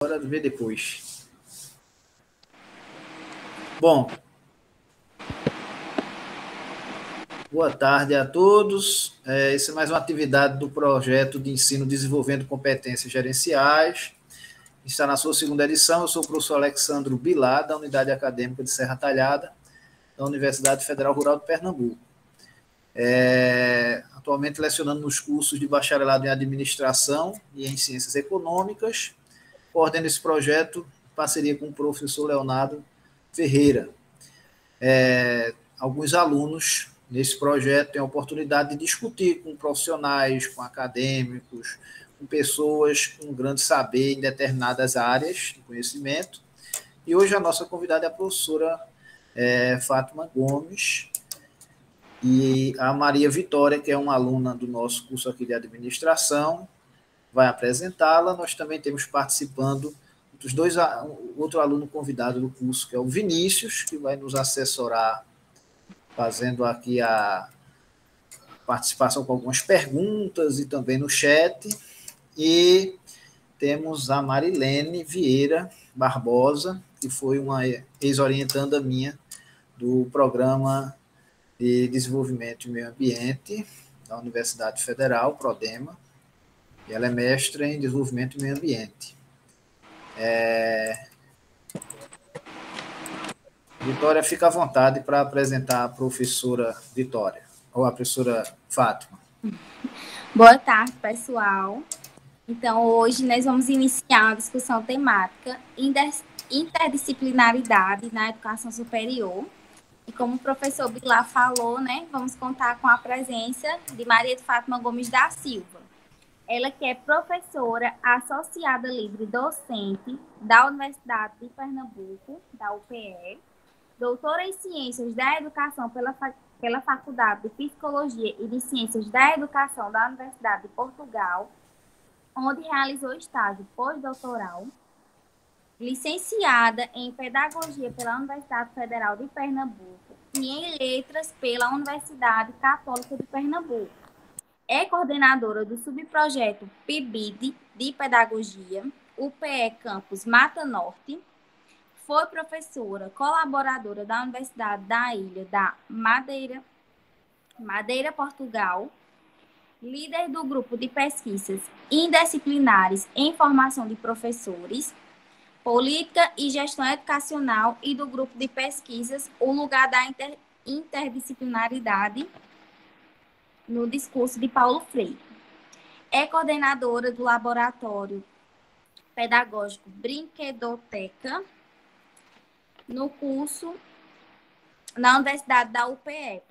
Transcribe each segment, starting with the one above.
Hora de ver depois. Bom, boa tarde a todos. Essa é mais uma atividade do projeto de ensino desenvolvendo competências gerenciais. Está na sua segunda edição. Eu sou o professor Alexandro Bilar, da Unidade Acadêmica de Serra Talhada, da Universidade Federal Rural de Pernambuco. Atualmente lecionando nos cursos de bacharelado em administração e em ciências econômicas. Coordeno esse projeto em parceria com o professor Leonardo Ferreira. Alguns alunos nesse projeto têm a oportunidade de discutir com profissionais, com acadêmicos, com pessoas com grande saber em determinadas áreas de conhecimento. E hoje a nossa convidada é a professora Fátima Gomes e a Maria Vitória, que é uma aluna do nosso curso aqui de administração, vai apresentá-la. Nós também temos participando outro aluno convidado do curso, que é o Vinícius, que vai nos assessorar, fazendo aqui a participação com algumas perguntas e também no chat. E temos a Marilene Vieira Barbosa, que foi uma ex-orientanda minha do Programa de Desenvolvimento e Meio Ambiente da Universidade Federal, PRODEMA, e ela é mestra em Desenvolvimento e Meio Ambiente. Vitória, fica à vontade para apresentar a professora Vitória, ou a professora Fátima. Boa tarde, pessoal. Então, hoje nós vamos iniciar a discussão temática interdisciplinaridade na educação superior. E como o professor Bilar falou, né, vamos contar com a presença de Maria de Fátima Gomes da Silva. Ela que é professora associada livre docente da Universidade de Pernambuco, da UPE, doutora em Ciências da Educação pela Faculdade de Psicologia e de Ciências da Educação da Universidade de Portugal, onde realizou estágio pós-doutoral, licenciada em Pedagogia pela Universidade Federal de Pernambuco e em Letras pela Universidade Católica de Pernambuco. É coordenadora do subprojeto PIBID de Pedagogia, UPE Campus Mata Norte. Foi professora colaboradora da Universidade da Ilha da Madeira, Portugal, líder do grupo de pesquisas indisciplinares em formação de professores, política e gestão educacional e do grupo de pesquisas O Lugar da Interdisciplinaridade no discurso de Paulo Freire. É coordenadora do Laboratório Pedagógico Brinquedoteca no curso na Universidade da UPE,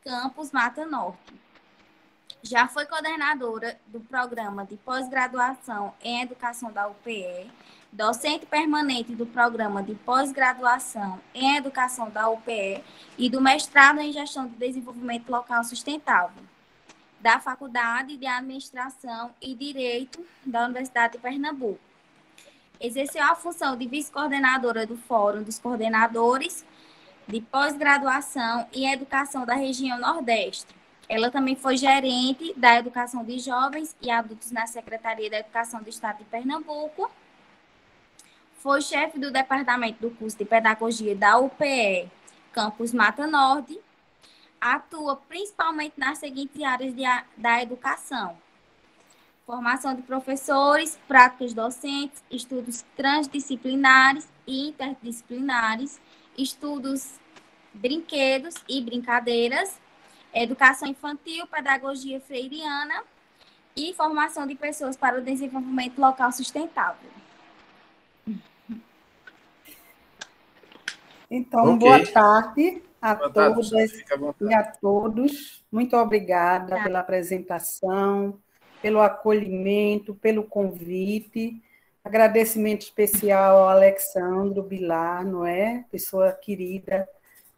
Campus Mata Norte. Já foi coordenadora do programa de pós-graduação em educação da UPE, docente permanente do programa de pós-graduação em educação da UPE e do mestrado em gestão de desenvolvimento local sustentável da Faculdade de Administração e Direito da Universidade de Pernambuco. Exerceu a função de vice-coordenadora do Fórum dos Coordenadores de Pós-Graduação em Educação da Região Nordeste. Ela também foi gerente da Educação de Jovens e Adultos na Secretaria da Educação do Estado de Pernambuco. Foi chefe do departamento do curso de Pedagogia da UPE, Campus Mata Norte. Atua principalmente nas seguintes áreas da educação: formação de professores, práticas docentes, estudos transdisciplinares e interdisciplinares, estudos, brinquedos e brincadeiras, educação infantil, pedagogia freiriana e formação de pessoas para o desenvolvimento local sustentável. Então, boa tarde a todas e a todos. Muito obrigada pela apresentação, pelo acolhimento, pelo convite. Agradecimento especial ao Alexandro Bilar, não é? Pessoa querida,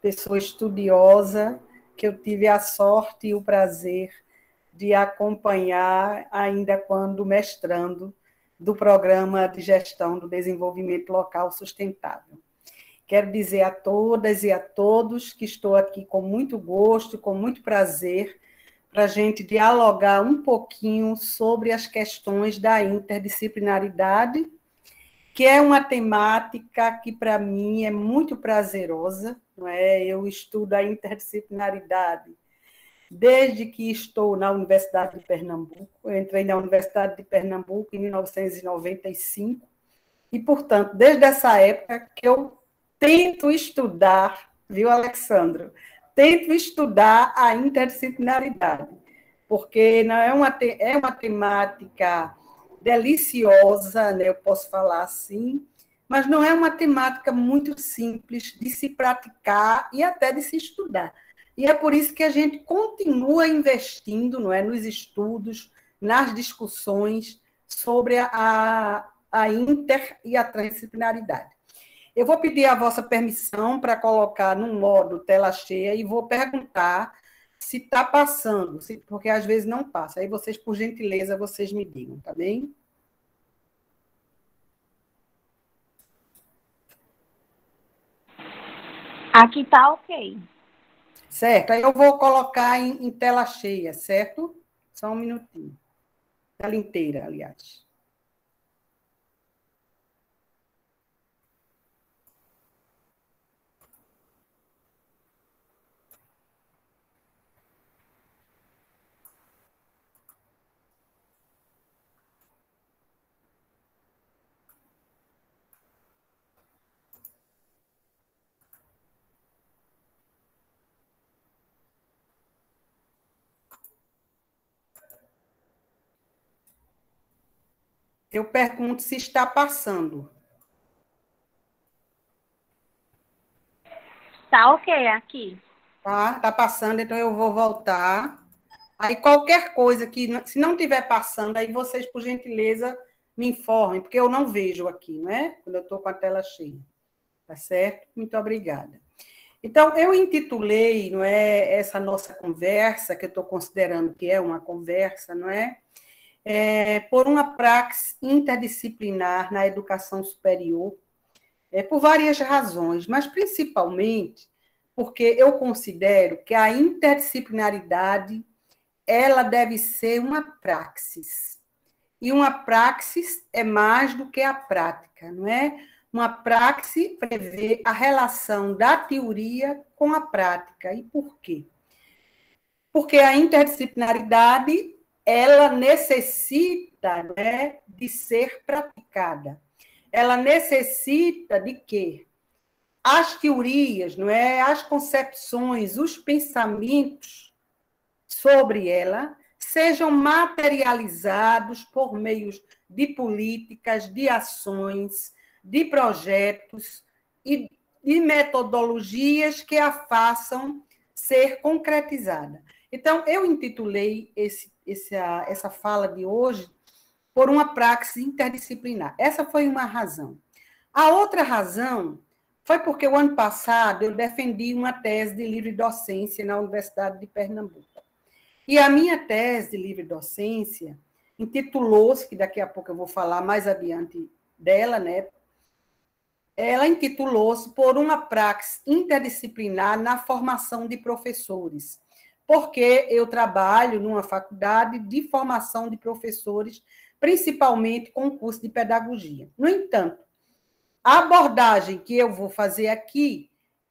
pessoa estudiosa, que eu tive a sorte e o prazer de acompanhar ainda quando mestrando do Programa de Gestão do Desenvolvimento Local Sustentável. Quero dizer a todas e a todos que estou aqui com muito gosto, com muito prazer, para a gente dialogar um pouquinho sobre as questões da interdisciplinaridade que é uma temática que, para mim, é muito prazerosa, não é? Eu estudo a interdisciplinaridade desde que estou na Universidade de Pernambuco. Eu entrei na Universidade de Pernambuco em 1995, e, portanto, desde essa época que eu tento estudar, viu, Alexandro? Tento estudar a interdisciplinaridade, porque não é uma temática deliciosa, né, eu posso falar assim, mas não é uma temática muito simples de se praticar e até de se estudar. E é por isso que a gente continua investindo, não é, nos estudos, nas discussões sobre a inter e a transdisciplinaridade. Eu vou pedir a vossa permissão para colocar no modo tela cheia e vou perguntar se está passando, porque às vezes não passa. Aí vocês, por gentileza, vocês me digam, tá bem? Aqui tá ok. Certo, aí eu vou colocar em tela cheia, certo? Só um minutinho. Tela inteira, aliás. Eu pergunto se está passando. Tá ok aqui. Tá passando, então eu vou voltar. Aí qualquer coisa que, se não estiver passando, aí vocês, por gentileza, me informem, porque eu não vejo aqui, não é? Quando eu estou com a tela cheia. Tá certo? Muito obrigada. Então, eu intitulei, não é, essa nossa conversa, que eu estou considerando que é uma conversa, não é? Por uma praxis interdisciplinar na educação superior, por várias razões, mas principalmente porque eu considero que a interdisciplinaridade ela deve ser uma praxis. E uma praxis é mais do que a prática, não é? Uma praxis prevê a relação da teoria com a prática. E por quê? Porque a interdisciplinaridade ela necessita, né, de ser praticada. Ela necessita de quê? As teorias, não é? As concepções, os pensamentos sobre ela sejam materializados por meios de políticas, de ações, de projetos e de metodologias que a façam ser concretizada. Então, eu intitulei essa fala de hoje por uma praxis interdisciplinar. Essa foi uma razão. A outra razão foi porque o ano passado eu defendi uma tese de livre docência na Universidade de Pernambuco. E a minha tese de livre docência intitulou-se, que daqui a pouco eu vou falar mais adiante dela, né? Ela intitulou-se por uma praxis interdisciplinar na formação de professores, porque eu trabalho numa faculdade de formação de professores, principalmente com curso de pedagogia. No entanto, a abordagem que eu vou fazer aqui,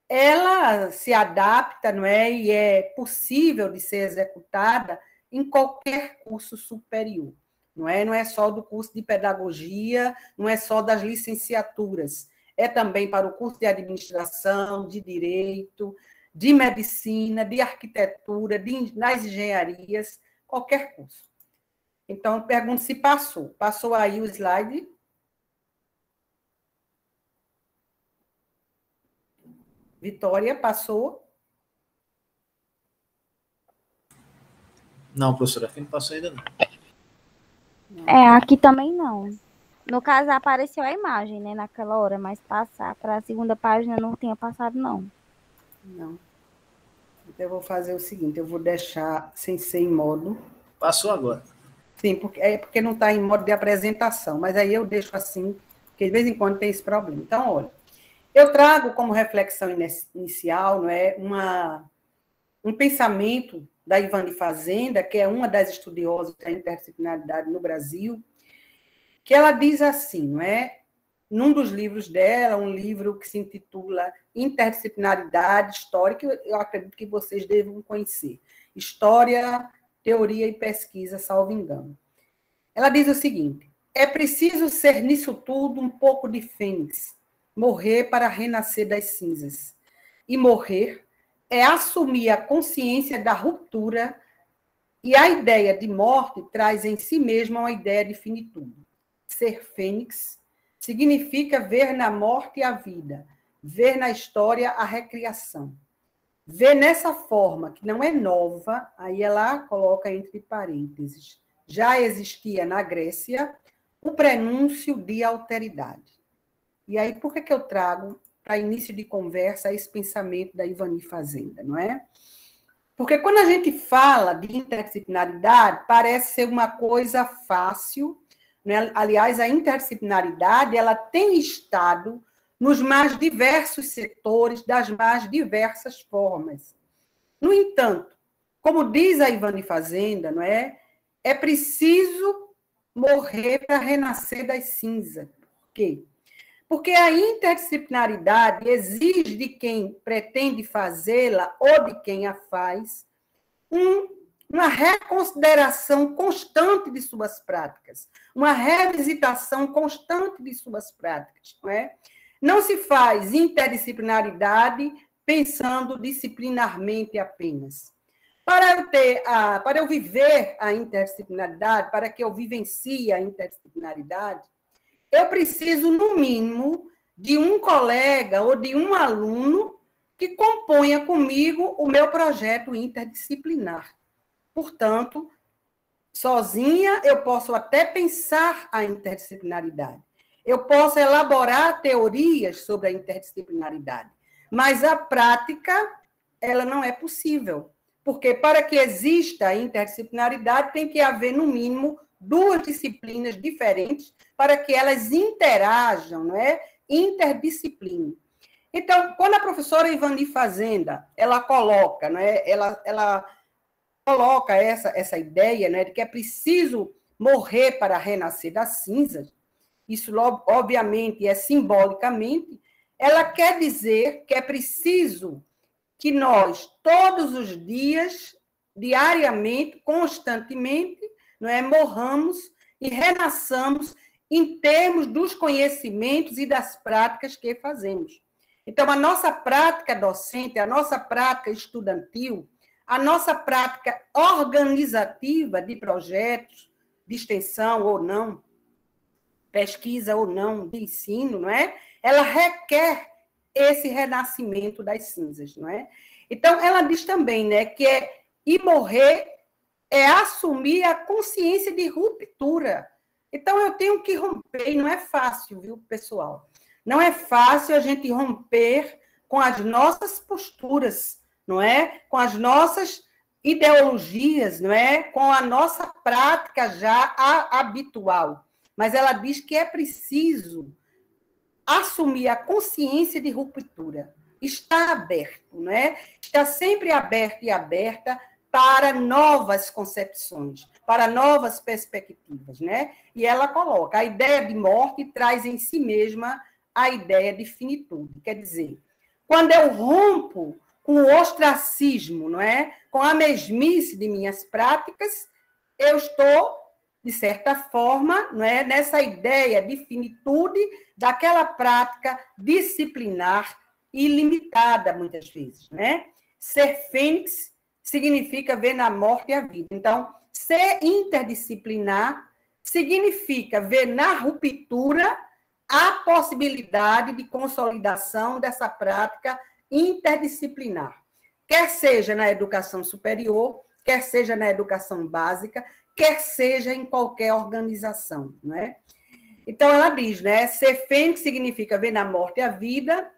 ela se adapta, não é? E é possível de ser executada em qualquer curso superior, não é? Não é só do curso de pedagogia, não é só das licenciaturas, é também para o curso de administração, de direito, de medicina, de arquitetura, nas engenharias, qualquer curso. Então, eu pergunto se passou. Passou aí o slide? Vitória, passou? Não, professora, aqui não passou ainda não. Aqui também não. No caso, apareceu a imagem, né, naquela hora, mas passar para a segunda página não tinha passado, não. Não. Então, eu vou fazer o seguinte, eu vou deixar sem ser em modo... Passou agora. Sim, porque não está em modo de apresentação, mas aí eu deixo assim, porque de vez em quando tem esse problema. Então, olha, eu trago como reflexão inicial, não é, um pensamento da Ivane Fazenda, que é uma das estudiosas da interdisciplinaridade no Brasil, que ela diz assim, não é? num dos livros dela, um livro que se intitula Interdisciplinaridade Histórica, eu acredito que vocês devam conhecer. História, Teoria e Pesquisa, salvo engano. Ela diz o seguinte: é preciso ser nisso tudo um pouco de fênix, morrer para renascer das cinzas. E morrer é assumir a consciência da ruptura, e a ideia de morte traz em si mesma uma ideia de finitude. Ser fênix significa ver na morte a vida, ver na história a recriação. Ver nessa forma, que não é nova, aí ela coloca entre parênteses, já existia na Grécia o prenúncio de alteridade. E aí, por que eu trago para início de conversa esse pensamento da Ivani Fazenda, não é? Porque quando a gente fala de interdisciplinaridade, parece ser uma coisa fácil, né? Aliás, a interdisciplinaridade ela tem estado nos mais diversos setores, das mais diversas formas. No entanto, como diz a Ivani Fazenda, não é? É preciso morrer para renascer das cinzas. Por quê? Porque a interdisciplinaridade exige de quem pretende fazê-la ou de quem a faz uma reconsideração constante de suas práticas, uma revisitação constante de suas práticas, não é? Não se faz interdisciplinaridade pensando disciplinarmente apenas. Para eu viver a interdisciplinaridade, para que eu vivencie a interdisciplinaridade, eu preciso, no mínimo, de um colega ou de um aluno que componha comigo o meu projeto interdisciplinar. Portanto, sozinha eu posso até pensar a interdisciplinaridade. Eu posso elaborar teorias sobre a interdisciplinaridade, mas a prática, ela não é possível. Porque para que exista a interdisciplinaridade, tem que haver, no mínimo, duas disciplinas diferentes para que elas interajam, não é? Interdisciplina. Então, quando a professora Ivani Fazenda, ela coloca, não é? Ela coloca essa ideia, né, de que é preciso morrer para renascer das cinzas, isso, obviamente, é simbolicamente, ela quer dizer que é preciso que nós, todos os dias, diariamente, constantemente, não é, morramos e renasçamos em termos dos conhecimentos e das práticas que fazemos. Então, a nossa prática docente, a nossa prática estudantil, a nossa prática organizativa de projetos, de extensão ou não, pesquisa ou não, de ensino, não é? Ela requer esse renascimento das cinzas, não é? Então, ela diz também, né, que e morrer é assumir a consciência de ruptura. Então, eu tenho que romper, e não é fácil, viu, pessoal? Não é fácil a gente romper com as nossas posturas, não é? Com as nossas ideologias, não é? Com a nossa prática já habitual. Mas ela diz que é preciso assumir a consciência de ruptura. Está aberto, não é? Está sempre aberto e aberta para novas concepções, para novas perspectivas, né? E ela coloca, a ideia de morte traz em si mesma a ideia de finitude. Quer dizer, quando eu rompo com o ostracismo, não é? Com a mesmice de minhas práticas, eu estou, de certa forma, não é? Nessa ideia de finitude daquela prática disciplinar e limitada, muitas vezes, né? Ser fênix significa ver na morte a vida. Então, ser interdisciplinar significa ver na ruptura a possibilidade de consolidação dessa prática interdisciplinar, quer seja na educação superior, quer seja na educação básica, quer seja em qualquer organização, não é? Então, ela diz, né, ser fênix significa ver na morte a vida,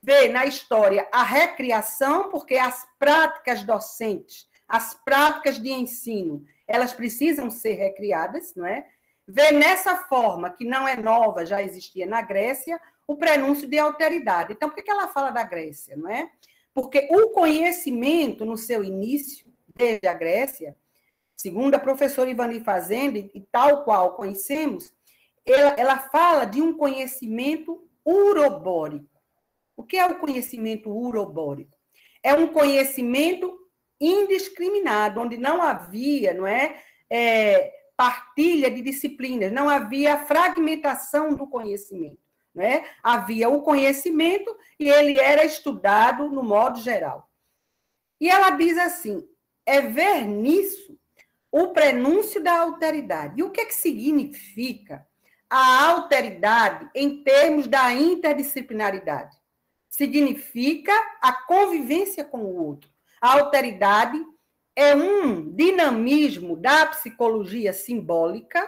ver na história a recriação, porque as práticas docentes, as práticas de ensino, elas precisam ser recriadas, não é? Ver nessa forma, que não é nova, já existia na Grécia, o prenúncio de alteridade. Então, por que ela fala da Grécia, não é? Porque o conhecimento, no seu início, desde a Grécia, segundo a professora Ivani Fazenda, e tal qual conhecemos, ela fala de um conhecimento urobórico. O que é o conhecimento urobórico? É um conhecimento indiscriminado, onde não havia, não é, partilha de disciplinas, não havia fragmentação do conhecimento, não é? Havia o conhecimento e ele era estudado no modo geral. E ela diz assim, é ver nisso o prenúncio da alteridade. E o que é que significa a alteridade em termos da interdisciplinaridade? Significa a convivência com o outro. A alteridade é um dinamismo da psicologia simbólica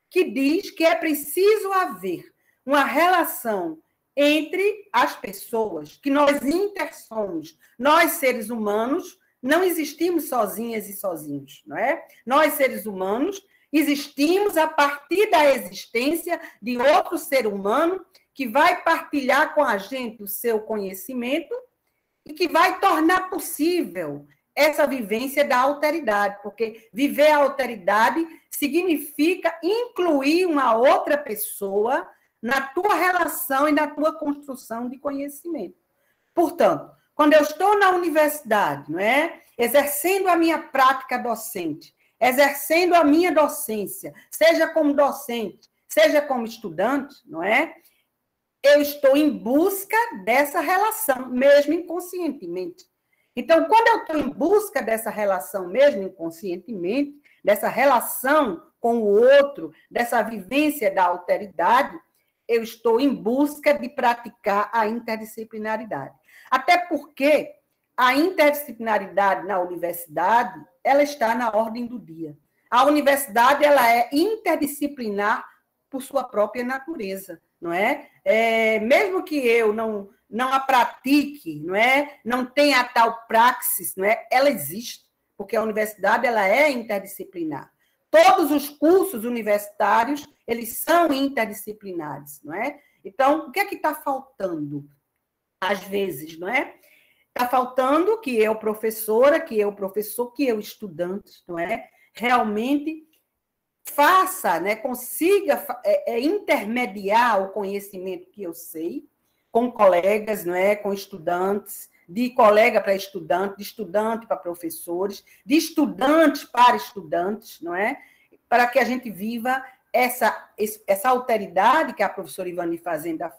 que diz que é preciso haver uma relação entre as pessoas, que nós intersomos, nós seres humanos, não existimos sozinhas e sozinhos, não é? Nós, seres humanos, existimos a partir da existência de outro ser humano que vai partilhar com a gente o seu conhecimento e que vai tornar possível essa vivência da alteridade, porque viver a alteridade significa incluir uma outra pessoa na tua relação e na tua construção de conhecimento. Portanto, quando eu estou na universidade, não é? Exercendo a minha prática docente, exercendo a minha docência, seja como docente, seja como estudante, não é? Eu estou em busca dessa relação, mesmo inconscientemente. Então, quando eu estou em busca dessa relação, mesmo inconscientemente, dessa relação com o outro, dessa vivência da alteridade, eu estou em busca de praticar a interdisciplinaridade. Até porque a interdisciplinaridade na universidade, ela está na ordem do dia. A universidade, ela é interdisciplinar por sua própria natureza, não é? Mesmo que eu não a pratique, não é? Não tenha a tal praxis, não é? Ela existe, porque a universidade, ela é interdisciplinar. Todos os cursos universitários, eles são interdisciplinares, não é? Então, o que é que está faltando? Às vezes, não é? Está faltando que eu, professora, que eu, professor, que eu, estudante, não é? Realmente faça, né? Consiga intermediar o conhecimento que eu sei com colegas, não é? Com estudantes, de colega para estudante, de estudante para professores, de estudantes para estudantes, não é? Para que a gente viva essa alteridade que a professora Ivani Fazenda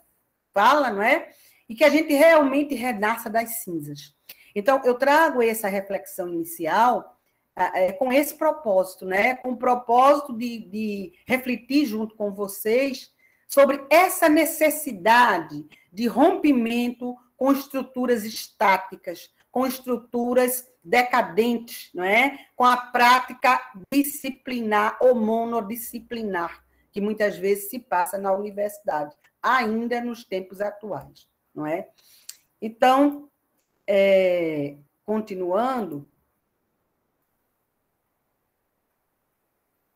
fala, não é? E que a gente realmente renasça das cinzas. Então, eu trago essa reflexão inicial com esse propósito, né? Com o propósito de refletir junto com vocês sobre essa necessidade de rompimento com estruturas estáticas, com estruturas decadentes, não é? Com a prática disciplinar ou monodisciplinar, que muitas vezes se passa na universidade, ainda nos tempos atuais, não é? Então, continuando,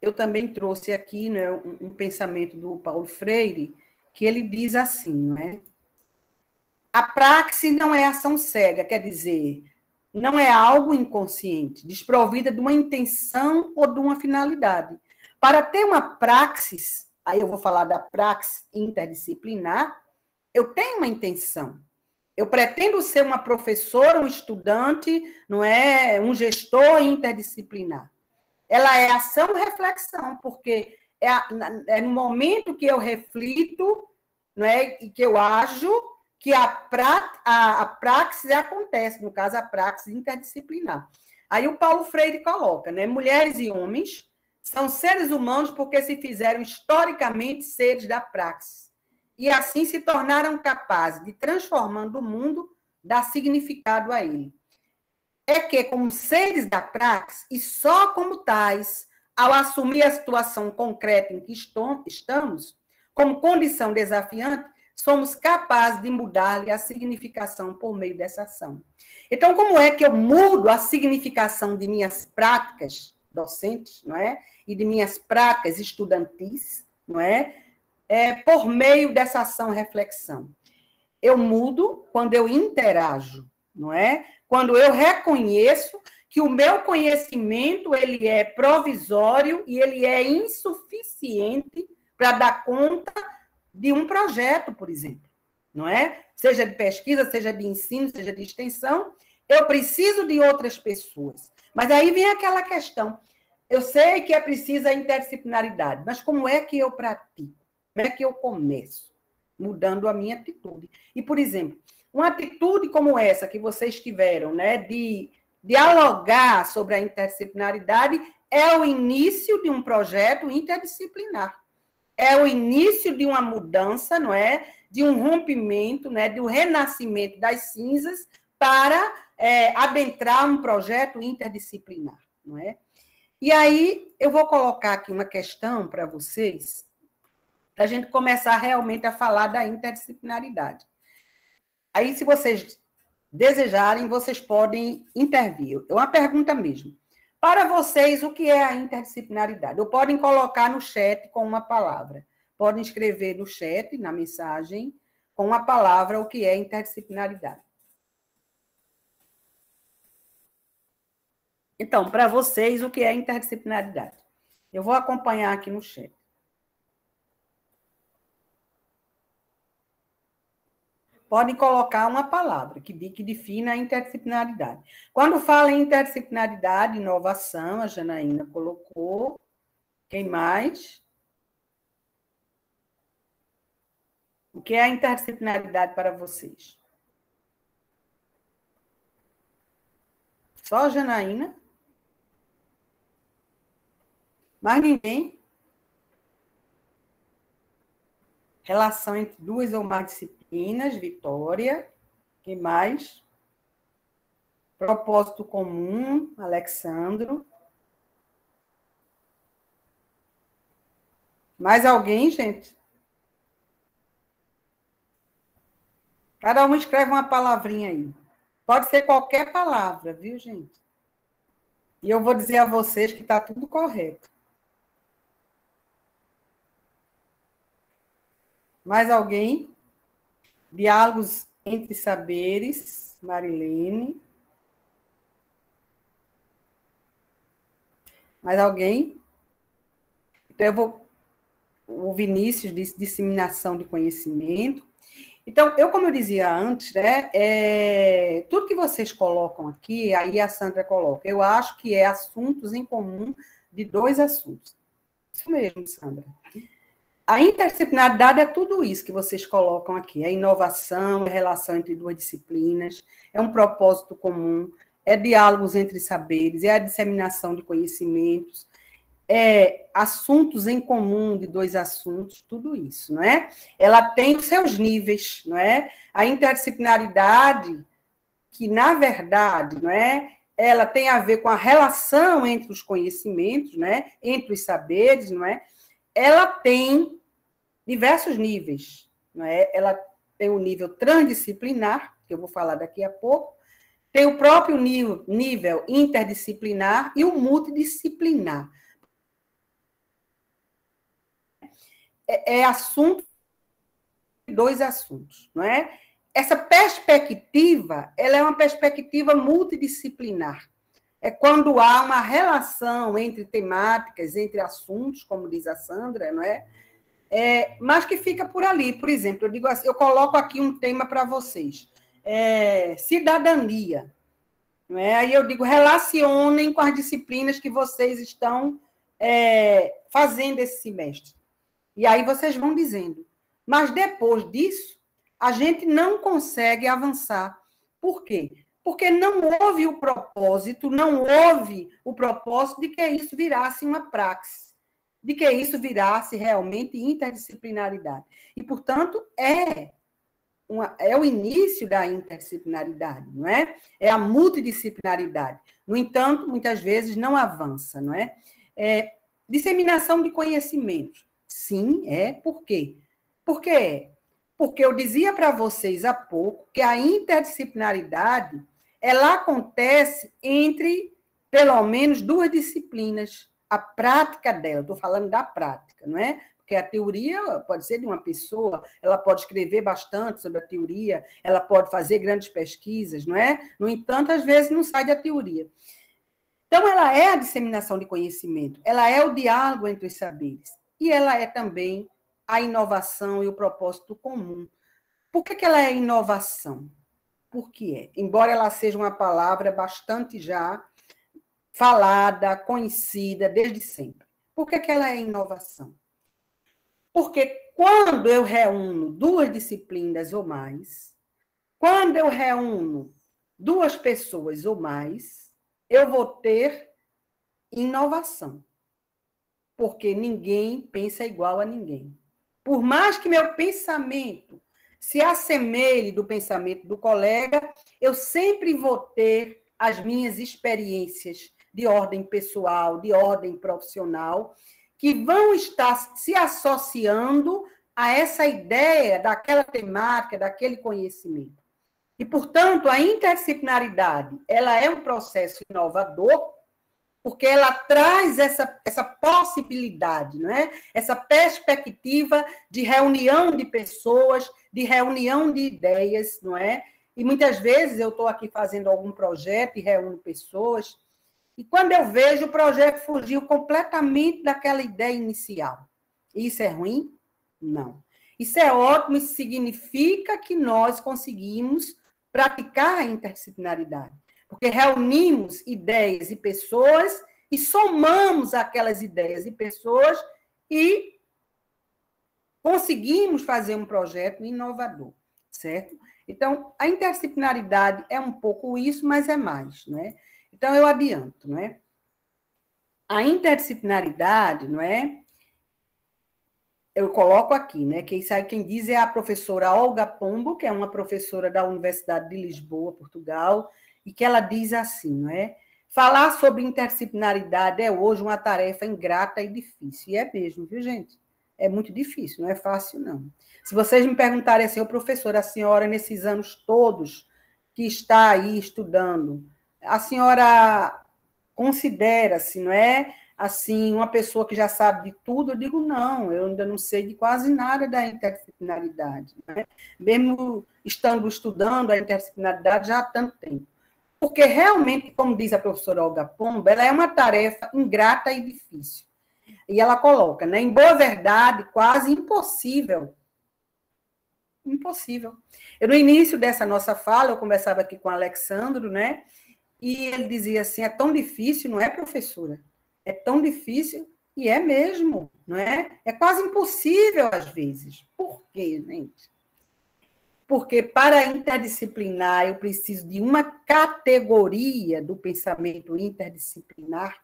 eu também trouxe aqui, né, um pensamento do Paulo Freire, que ele diz assim, não é? A praxe não é ação cega, quer dizer, não é algo inconsciente, desprovida de uma intenção ou de uma finalidade. Para ter uma praxis, aí eu vou falar da praxis interdisciplinar, eu tenho uma intenção. Eu pretendo ser uma professora, um estudante, não é, um gestor interdisciplinar. Ela é ação-reflexão, porque é no momento que eu reflito, não é, e que eu ajo, que a praxis acontece, no caso, a praxis interdisciplinar. Aí o Paulo Freire coloca, né? Mulheres e homens são seres humanos porque se fizeram historicamente seres da praxis. E assim se tornaram capazes de, transformando o mundo, dar significado a ele. É que, como seres da praxis, e só como tais, ao assumir a situação concreta em que estamos, como condição desafiante, somos capazes de mudar-lhe a significação por meio dessa ação. Então, como é que eu mudo a significação de minhas práticas docentes, não é? E de minhas práticas estudantis, não é? Por meio dessa ação-reflexão. Eu mudo quando eu interajo, não é? Quando eu reconheço que o meu conhecimento ele é provisório e ele é insuficiente para dar conta de um projeto, por exemplo, não é? Seja de pesquisa, seja de ensino, seja de extensão, eu preciso de outras pessoas. Mas aí vem aquela questão, eu sei que é preciso a interdisciplinaridade, mas como é que eu pratico? Como é que eu começo? Mudando a minha atitude. E, por exemplo, uma atitude como essa que vocês tiveram, né, de dialogar sobre a interdisciplinaridade, é o início de um projeto interdisciplinar. É o início de uma mudança, não é? De um rompimento, né? De um renascimento das cinzas para adentrar um projeto interdisciplinar, não é? E aí, eu vou colocar aqui uma questão para vocês, para a gente começar realmente a falar da interdisciplinaridade. Aí, se vocês desejarem, vocês podem intervir. É uma pergunta mesmo. Para vocês, o que é a interdisciplinaridade? Ou podem colocar no chat com uma palavra. Podem escrever no chat, na mensagem, com uma palavra, o que é interdisciplinaridade. Então, para vocês, o que é interdisciplinaridade? Eu vou acompanhar aqui no chat. Podem colocar uma palavra que defina a interdisciplinaridade. Quando fala em interdisciplinaridade, inovação, a Janaína colocou. Quem mais? O que é a interdisciplinaridade para vocês? Só a Janaína? Mais ninguém? Relação entre duas ou mais disciplinas, Vitória. Quem mais? Propósito comum, Alexandro. Mais alguém, gente? Cada um escreve uma palavrinha aí. Pode ser qualquer palavra, viu, gente? E eu vou dizer a vocês que está tudo correto. Mais alguém? Diálogos entre saberes, Marilene. Mais alguém? Então, eu vou... O Vinícius disse disseminação de conhecimento. Então, como eu dizia antes, né, tudo que vocês colocam aqui, aí a Sandra coloca, eu acho que é assuntos em comum de dois assuntos. Isso mesmo, Sandra. A interdisciplinaridade é tudo isso que vocês colocam aqui, é inovação, é relação entre duas disciplinas, é um propósito comum, é diálogos entre saberes, é a disseminação de conhecimentos, é assuntos em comum de dois assuntos, tudo isso, não é? Ela tem os seus níveis, não é? A interdisciplinaridade, que, na verdade, não é? Ela tem a ver com a relação entre os conhecimentos, né? Entre os saberes, não é? Ela tem diversos níveis, não é? Ela tem o nível transdisciplinar, que eu vou falar daqui a pouco, tem o próprio nível interdisciplinar e o multidisciplinar. É assunto de dois assuntos, não é? Essa perspectiva, ela é uma perspectiva multidisciplinar. É quando há uma relação entre temáticas, entre assuntos, como diz a Sandra, não é? Mas que fica por ali. Por exemplo, eu digo assim, eu coloco aqui um tema para vocês. Cidadania. Não é? Aí eu digo, relacionem com as disciplinas que vocês estão fazendo esse semestre. E aí vocês vão dizendo. Mas depois disso, a gente não consegue avançar. Por quê? Porque não houve o propósito, de que isso virasse uma praxe, de que isso virasse realmente interdisciplinaridade. E, portanto, é o início da interdisciplinaridade, não é? É a multidisciplinaridade. No entanto, muitas vezes não avança, não é? Disseminação de conhecimento. Sim, por quê? Por quê? Porque eu dizia para vocês há pouco que a interdisciplinaridade ela acontece entre, pelo menos, duas disciplinas. A prática dela, estou falando da prática, não é? Porque a teoria pode ser de uma pessoa, ela pode escrever bastante sobre a teoria, ela pode fazer grandes pesquisas, não é? No entanto, às vezes não sai da teoria. Então, ela é a disseminação de conhecimento, ela é o diálogo entre os saberes. e ela é também a inovação e o propósito comum. Por que ela é inovação? Porque embora ela seja uma palavra bastante já falada, conhecida desde sempre. Por que ela é inovação? Porque quando eu reúno 2 disciplinas ou mais, quando eu reúno 2 pessoas ou mais, eu vou ter inovação. Porque ninguém pensa igual a ninguém. Por mais que meu pensamento se assemelhe do pensamento do colega, eu sempre vou ter as minhas experiências de ordem pessoal, de ordem profissional, que vão estar se associando a essa ideia daquela temática, daquele conhecimento. E, portanto, a interdisciplinaridade, ela é um processo inovador, porque ela traz essa possibilidade, não é? Essa perspectiva de reunião de pessoas, de reunião de ideias, não é? E muitas vezes eu estou aqui fazendo algum projeto e reúno pessoas, e quando eu vejo, o projeto fugiu completamente daquela ideia inicial. Isso é ruim? Não. Isso é ótimo, isso significa que nós conseguimos praticar a interdisciplinaridade. Porque reunimos ideias e pessoas e somamos aquelas ideias e pessoas e conseguimos fazer um projeto inovador, certo? Então, a interdisciplinaridade é um pouco isso, mas é mais, né? Então, eu adianto, né? A interdisciplinaridade, não é? Eu coloco aqui, né? Quem diz é a professora Olga Pombo, que é uma professora da Universidade de Lisboa, Portugal, e que ela diz assim, não é? Falar sobre interdisciplinaridade é hoje uma tarefa ingrata e difícil. E é mesmo, viu, gente? É muito difícil, não é fácil, não. Se vocês me perguntarem assim, professora, a senhora, nesses anos todos que está aí estudando, a senhora considera-se, não é? Assim, uma pessoa que já sabe de tudo, eu digo, não, eu ainda não sei de quase nada da interdisciplinaridade. Né? Mesmo estando estudando a interdisciplinaridade já há tanto tempo. Porque realmente, como diz a professora Olga Pombo, ela é uma tarefa ingrata e difícil. E ela coloca, né, em boa verdade, quase impossível. Impossível. No início dessa nossa fala, eu conversava aqui com o Alexandro, né? E ele dizia assim, é tão difícil, não é, professora? É tão difícil, e é mesmo, não é? É quase impossível às vezes. Por quê, gente? Porque para interdisciplinar eu preciso de uma categoria do pensamento interdisciplinar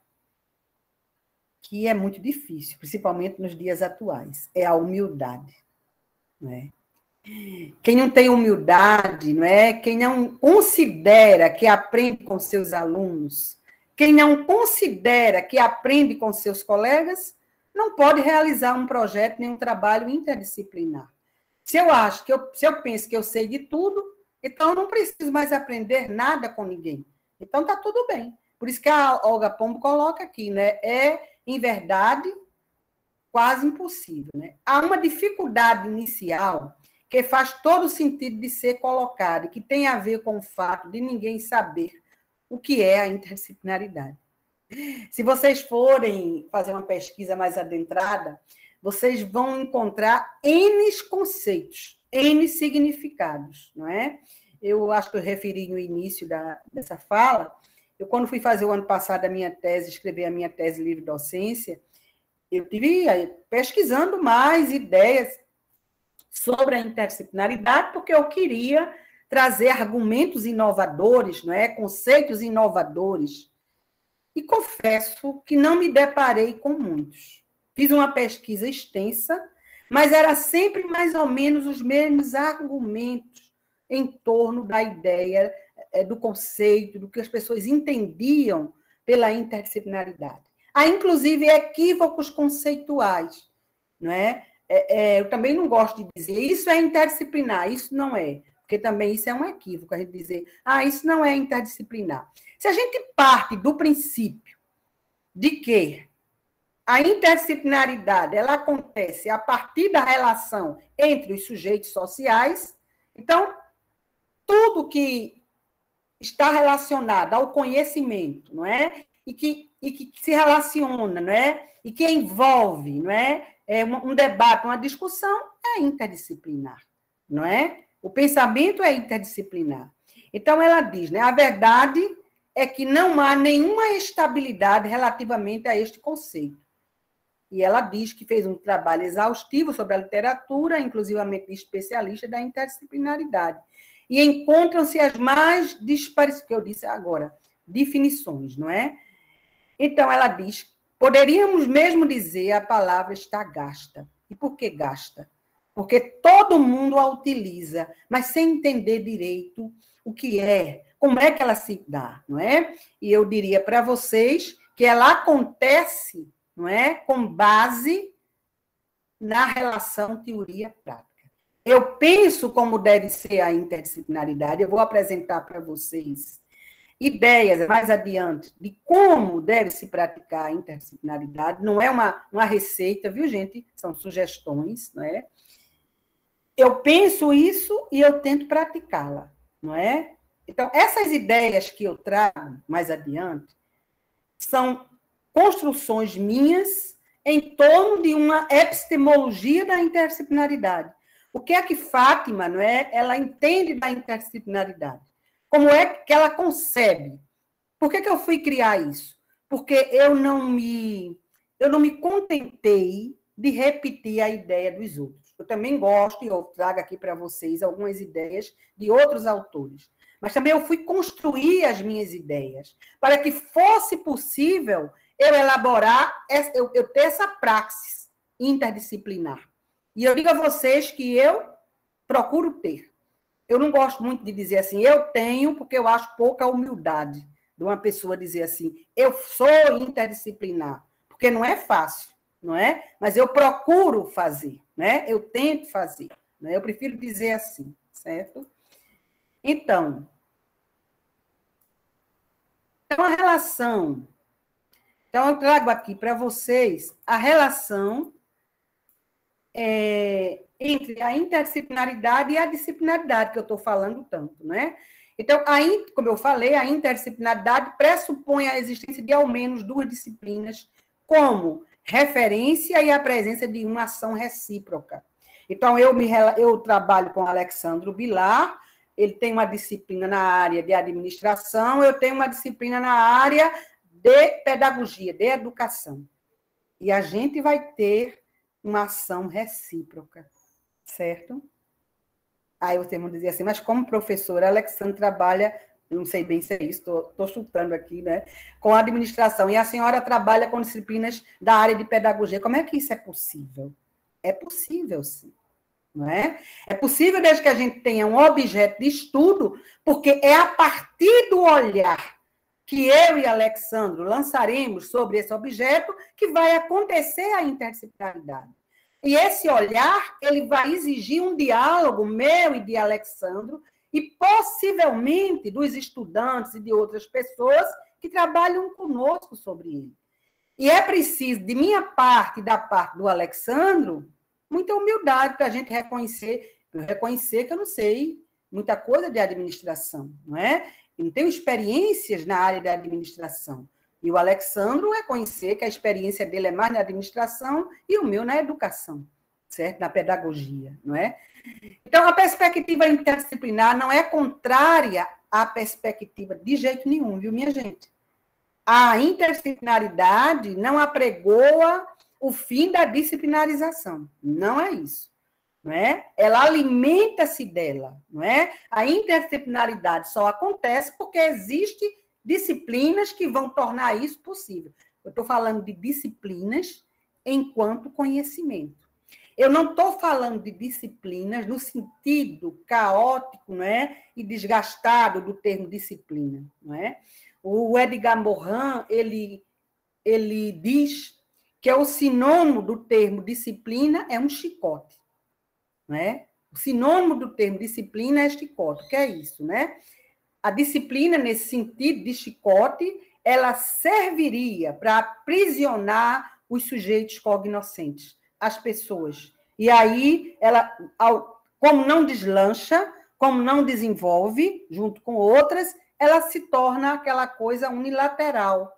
que é muito difícil, principalmente nos dias atuais, é a humildade, não é? Quem não tem humildade, não é? Quem não considera que aprende com seus alunos, quem não considera que aprende com seus colegas, não pode realizar um projeto nem um trabalho interdisciplinar. Se eu penso que eu sei de tudo, então eu não preciso mais aprender nada com ninguém. Então está tudo bem. Por isso que a Olga Pombo coloca aqui, né? É, em verdade, quase impossível, né? Há uma dificuldade inicial que faz todo o sentido de ser colocado, que tem a ver com o fato de ninguém saber o que é a interdisciplinaridade. Se vocês forem fazer uma pesquisa mais adentrada, vocês vão encontrar N conceitos, N significados, não é? Eu acho que eu referi no início dessa fala, eu quando fui fazer o ano passado a minha tese, escrever a minha tese livre docência, eu tive pesquisando mais ideias sobre a interdisciplinaridade, porque eu queria trazer argumentos inovadores, não é? Conceitos inovadores. E confesso que não me deparei com muitos. Fiz uma pesquisa extensa, mas era sempre mais ou menos os mesmos argumentos em torno da ideia, do conceito, do que as pessoas entendiam pela interdisciplinaridade. Há, inclusive, equívocos conceituais, não é? Eu também não gosto de dizer isso é interdisciplinar, isso não é, porque também isso é um equívoco, a gente dizer, isso não é interdisciplinar. Se a gente parte do princípio de que a interdisciplinaridade ela acontece a partir da relação entre os sujeitos sociais, então, tudo que está relacionado ao conhecimento, não é? E e que se relaciona, não é? E que envolve, não é? Um debate, uma discussão, é interdisciplinar, não é? O pensamento é interdisciplinar. Então, ela diz, né, a verdade é que não há nenhuma estabilidade relativamente a este conceito. E ela diz que fez um trabalho exaustivo sobre a literatura, inclusivamente de especialista da interdisciplinaridade. E encontram-se as mais dispares, que eu disse agora, definições, não é? Então, ela diz, poderíamos mesmo dizer a palavra está gasta. E por que gasta? Porque todo mundo a utiliza, mas sem entender direito o que é, como é que ela se dá, não é? E eu diria para vocês que ela acontece, não é, com base na relação teoria-prática. Eu penso como deve ser a interdisciplinaridade, eu vou apresentar para vocês ideias mais adiante de como deve se praticar a interdisciplinaridade. Não é uma receita, viu, gente? São sugestões, não é? Eu penso isso e eu tento praticá-la, não é? Então, essas ideias que eu trago mais adiante são construções minhas em torno de uma epistemologia da interdisciplinaridade. O que é que Fátima, não é? Ela entende da interdisciplinaridade? Como é que ela concebe? Por que eu fui criar isso? Porque eu não me contentei de repetir a ideia dos outros. Eu também gosto, e eu trago aqui para vocês algumas ideias de outros autores. Mas também eu fui construir as minhas ideias, para que fosse possível eu elaborar, eu ter essa praxis interdisciplinar. E eu digo a vocês que eu procuro ter. Eu não gosto muito de dizer assim, eu tenho, porque eu acho pouca humildade de uma pessoa dizer assim, eu sou interdisciplinar, porque não é fácil, não é? Mas eu procuro fazer, né? Eu tento fazer, né? Eu prefiro dizer assim, certo? Então, a relação. Então, eu trago aqui para vocês a relação entre a interdisciplinaridade e a disciplinaridade, que eu estou falando tanto, né? Então, como eu falei, a interdisciplinaridade pressupõe a existência de ao menos duas disciplinas como referência e a presença de uma ação recíproca. Então, eu trabalho com Alexandro Bilar, ele tem uma disciplina na área de administração, eu tenho uma disciplina na área de pedagogia, de educação. E a gente vai ter uma ação recíproca, certo? Aí vocês vão dizer assim, mas como professora, Alexandre trabalha, não sei bem se é isso, estou chutando aqui, né? Com administração, e a senhora trabalha com disciplinas da área de pedagogia. Como é que isso é possível? É possível, sim. Não é? É possível desde que a gente tenha um objeto de estudo, porque é a partir do olhar que eu e Alexandre lançaremos sobre esse objeto que vai acontecer a interdisciplinaridade. E esse olhar, ele vai exigir um diálogo meu e de Alexandre, e possivelmente dos estudantes e de outras pessoas que trabalham conosco sobre ele. E é preciso, de minha parte e da parte do Alexandre, muita humildade para a gente reconhecer que eu não sei muita coisa de administração, não é? Eu não tenho experiências na área da administração. E o Alexandre reconhecer que a experiência dele é mais na administração e o meu na educação, certo? Na pedagogia, não é? Então, a perspectiva interdisciplinar não é contrária à perspectiva de jeito nenhum, viu, minha gente? A interdisciplinaridade não apregoa o fim da disciplinarização. Não é isso. Não é? Ela alimenta-se dela. Não é? A interdisciplinaridade só acontece porque existem disciplinas que vão tornar isso possível. Eu estou falando de disciplinas enquanto conhecimento. Eu não estou falando de disciplinas no sentido caótico, não é? E desgastado do termo disciplina. Não é? O Edgar Morin, ele diz que é o sinônimo do termo disciplina é um chicote, né? O sinônimo do termo disciplina é chicote, que é isso, né? A disciplina, nesse sentido de chicote, ela serviria para aprisionar os sujeitos cognoscentes, as pessoas. E aí, ela, como não deslancha, como não desenvolve, junto com outras, ela se torna aquela coisa unilateral,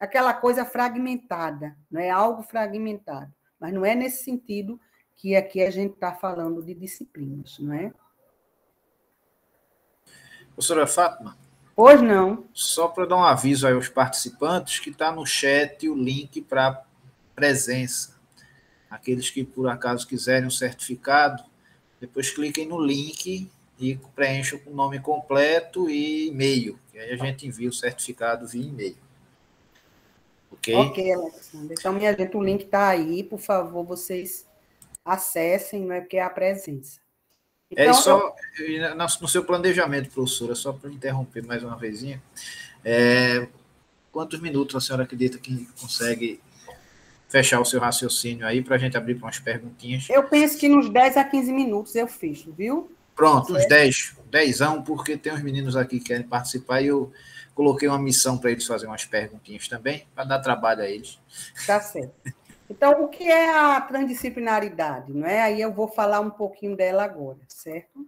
aquela coisa fragmentada, não é algo fragmentado. Mas não é nesse sentido que aqui a gente está falando de disciplinas, não é? Professora Fátima? Pois não. Só para dar um aviso aí aos participantes que está no chat o link para presença. Aqueles que, por acaso, quiserem um certificado, depois cliquem no link e preencham com o nome completo e e-mail. E aí a gente envia o certificado via e-mail. Ok? Ok, Alexandre. Então, minha gente, o link está aí. Por favor, vocês acessem, não é porque é a presença. Então, só no seu planejamento, professora, só para interromper mais uma vezinha, quantos minutos a senhora acredita que consegue fechar o seu raciocínio aí para a gente abrir para umas perguntinhas? Eu penso que nos 10 a 15 minutos eu fecho, viu? Pronto, uns 10, porque tem uns meninos aqui que querem participar e eu coloquei uma missão para eles fazerem umas perguntinhas também, para dar trabalho a eles. Tá certo. Então, o que é a transdisciplinaridade? Não é? Aí eu vou falar um pouquinho dela agora, certo?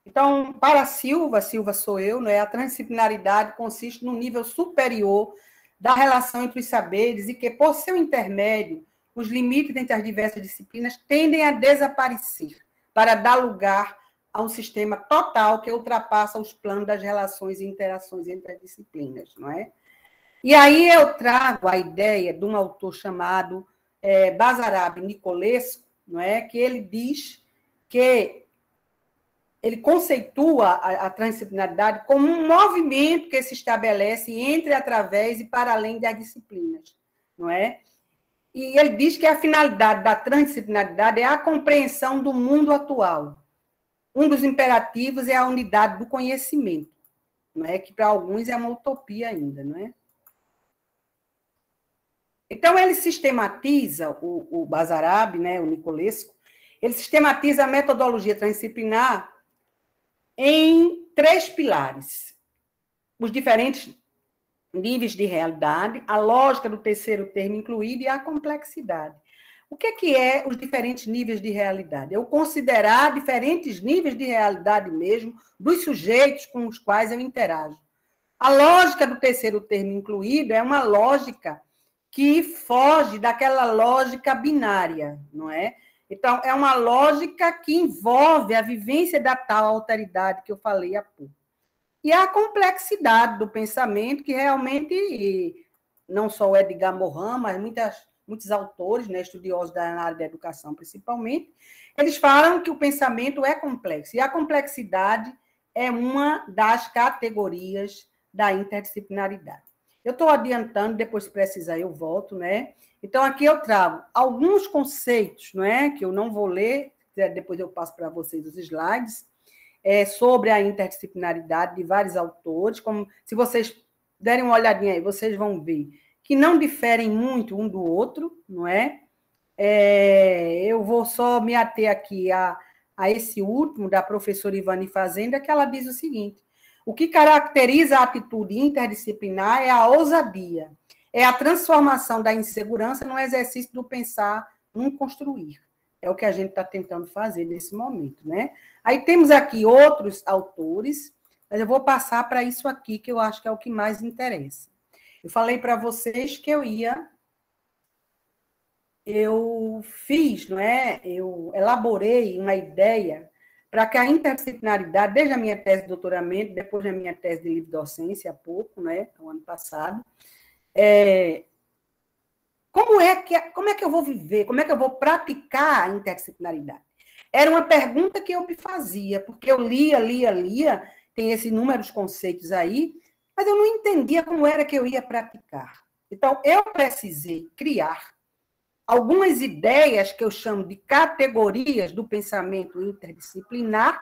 Então, para Silva sou eu, não é? A transdisciplinaridade consiste no nível superior da relação entre os saberes e que, por seu intermédio, os limites entre as diversas disciplinas tendem a desaparecer para dar lugar a um sistema total que ultrapassa os planos das relações e interações entre as disciplinas, não é? E aí eu trago a ideia de um autor chamado Basarab Nicolescu, não é? Que ele diz que ele conceitua a transdisciplinaridade como um movimento que se estabelece entre, através e para além das disciplinas, não é? E ele diz que a finalidade da transdisciplinaridade é a compreensão do mundo atual. Um dos imperativos é a unidade do conhecimento, não é? Que para alguns é uma utopia ainda, não é? Então, ele sistematiza, o Basarab, né, o Nicolescu, ele sistematiza a metodologia transdisciplinar em 3 pilares. Os diferentes níveis de realidade, a lógica do terceiro termo incluído e a complexidade. O que é os diferentes níveis de realidade? Eu considerar diferentes níveis de realidade mesmo dos sujeitos com os quais eu interajo. A lógica do terceiro termo incluído é uma lógica que foge daquela lógica binária, não é? Então, é uma lógica que envolve a vivência da tal alteridade que eu falei há pouco. E a complexidade do pensamento, que realmente, não só o Edgar Morin, mas muitos autores, né, estudiosos da área da educação principalmente, eles falam que o pensamento é complexo. E a complexidade é uma das categorias da interdisciplinaridade. Eu estou adiantando, depois, se precisar, eu volto, né? Então, aqui eu trago alguns conceitos, não é? Que eu não vou ler, depois eu passo para vocês os slides, sobre a interdisciplinaridade de vários autores, como se vocês derem uma olhadinha aí, vocês vão ver que não diferem muito um do outro, não é? Eu vou só me ater aqui a esse último, da professora Ivani Fazenda, que ela diz o seguinte: o que caracteriza a atitude interdisciplinar é a ousadia, é a transformação da insegurança no exercício do pensar, num construir. É o que a gente está tentando fazer nesse momento, né? Aí temos aqui outros autores, mas eu vou passar para isso aqui, que eu acho que é o que mais interessa. Eu falei para vocês que eu fiz, não é? Eu elaborei uma ideia para que a interdisciplinaridade, desde a minha tese de doutoramento, depois da minha tese de livre-docência, há pouco, né, no ano passado, como é que eu vou viver, como é que eu vou praticar a interdisciplinaridade? Era uma pergunta que eu me fazia, porque eu lia, tem esses inúmeros conceitos aí, mas eu não entendia como era que eu ia praticar. Então, eu precisei criar algumas ideias que eu chamo de categorias do pensamento interdisciplinar